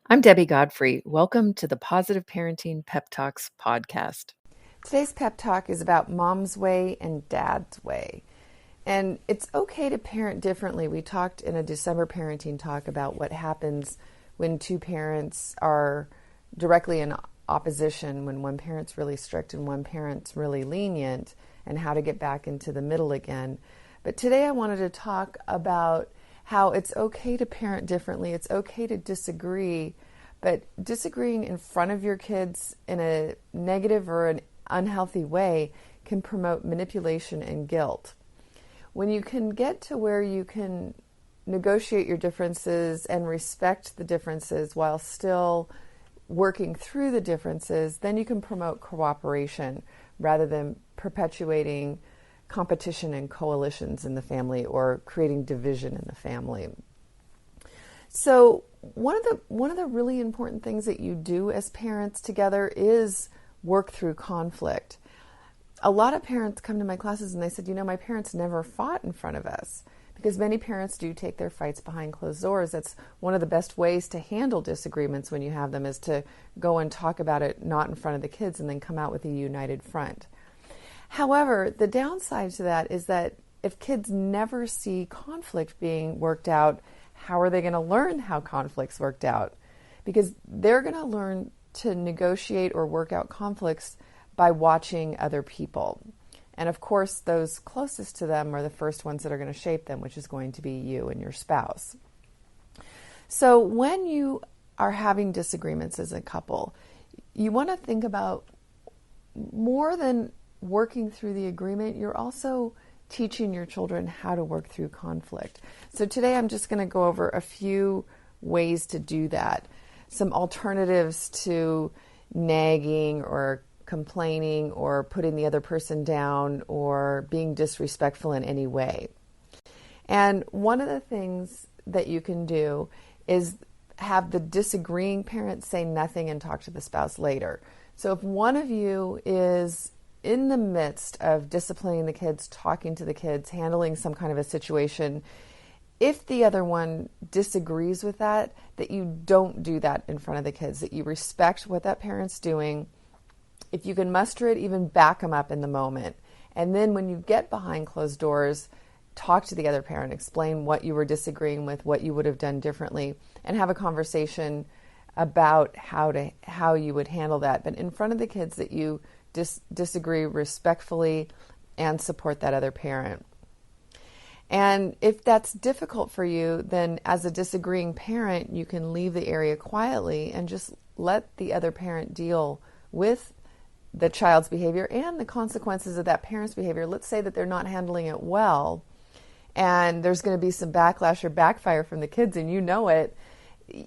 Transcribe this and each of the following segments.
I'm Debbie Godfrey. Welcome to the Positive Parenting Pep Talks podcast. Today's pep talk is about mom's way and dad's way. And it's okay to parent differently. We talked in a December parenting talk about what happens when two parents are directly in opposition, when one parent's really strict and one parent's really lenient, and how to get back into the middle again. But today I wanted to talk about how it's okay to parent differently. It's okay to disagree, but disagreeing in front of your kids in a negative or an unhealthy way can promote manipulation and guilt. When you can get to where you can negotiate your differences and respect the differences while still working through the differences, then you can promote cooperation rather than perpetuating competition and coalitions in the family or creating division in the family. So one of the really important things that you do as parents together is work through conflict. A lot of parents come to my classes and they said, my parents never fought in front of us, because many parents do take their fights behind closed doors. That's one of the best ways to handle disagreements when you have them, is to go and talk about it not in front of the kids and then come out with a united front. However, the downside to that is that if kids never see conflict being worked out, how are they going to learn how conflicts worked out? Because they're going to learn to negotiate or work out conflicts by watching other people. And of course, those closest to them are the first ones that are going to shape them, which is going to be you and your spouse. So when you are having disagreements as a couple, you want to think about, more than working through the agreement, you're also teaching your children how to work through conflict. So today I'm just going to go over a few ways to do that. Some alternatives to nagging or complaining or putting the other person down or being disrespectful in any way. And one of the things that you can do is have the disagreeing parent say nothing and talk to the spouse later. So if one of you is in the midst of disciplining the kids, talking to the kids, handling some kind of a situation, if the other one disagrees with that, that you don't do that in front of the kids, that you respect what that parent's doing. If you can muster it, even back them up in the moment. And then when you get behind closed doors, talk to the other parent, explain what you were disagreeing with, what you would have done differently, and have a conversation about how you would handle that. But in front of the kids, that you disagree respectfully and support that other parent. And if that's difficult for you, then as a disagreeing parent, you can leave the area quietly and just let the other parent deal with the child's behavior and the consequences of that parent's behavior. Let's say that they're not handling it well, and there's going to be some backlash or backfire from the kids, and you know it.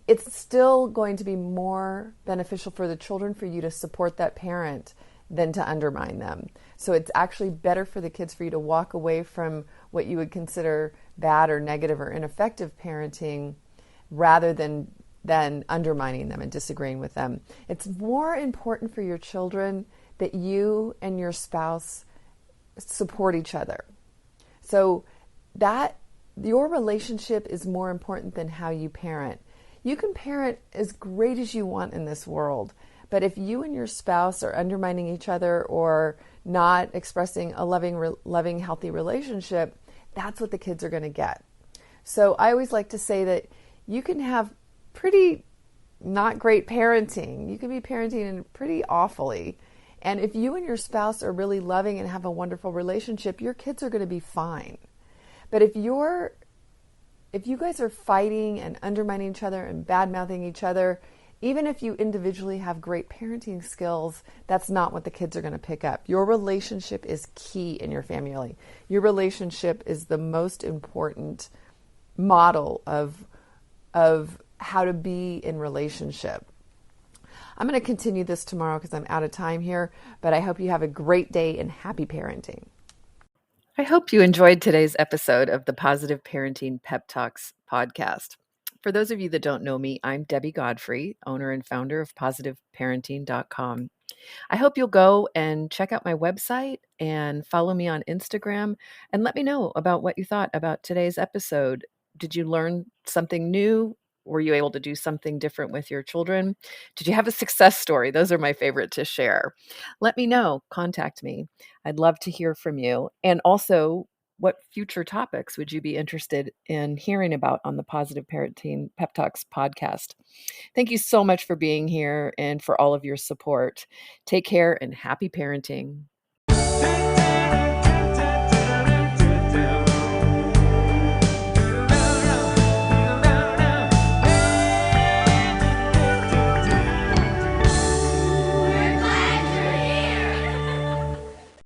It's still going to be more beneficial for the children for you to support that parent than to undermine them. So it's actually better for the kids for you to walk away from what you would consider bad or negative or ineffective parenting, rather than undermining them and disagreeing with them. It's more important for your children that you and your spouse support each other. So that your relationship is more important than how you parent. You can parent as great as you want in this world, but if you and your spouse are undermining each other or not expressing a loving, healthy relationship, that's what the kids are going to get. So I always like to say that you can have pretty not great parenting. You can be parenting pretty awfully. And if you and your spouse are really loving and have a wonderful relationship, your kids are going to be fine. But if you guys are fighting and undermining each other and bad-mouthing each other, even if you individually have great parenting skills, that's not what the kids are going to pick up. Your relationship is key in your family. Your relationship is the most important model of how to be in relationship. I'm going to continue this tomorrow because I'm out of time here, but I hope you have a great day and happy parenting. I hope you enjoyed today's episode of the Positive Parenting Pep Talks podcast. For those of you that don't know me, I'm Debbie Godfrey, owner and founder of positiveparenting.com. I hope you'll go and check out my website and follow me on Instagram and let me know about what you thought about today's episode. Did you learn something new? Were you able to do something different with your children? Did you have a success story? Those are my favorite to share. Let me know. Contact me. I'd love to hear from you. And also, what future topics would you be interested in hearing about on the Positive Parenting Pep Talks podcast? Thank you so much for being here and for all of your support. Take care and happy parenting.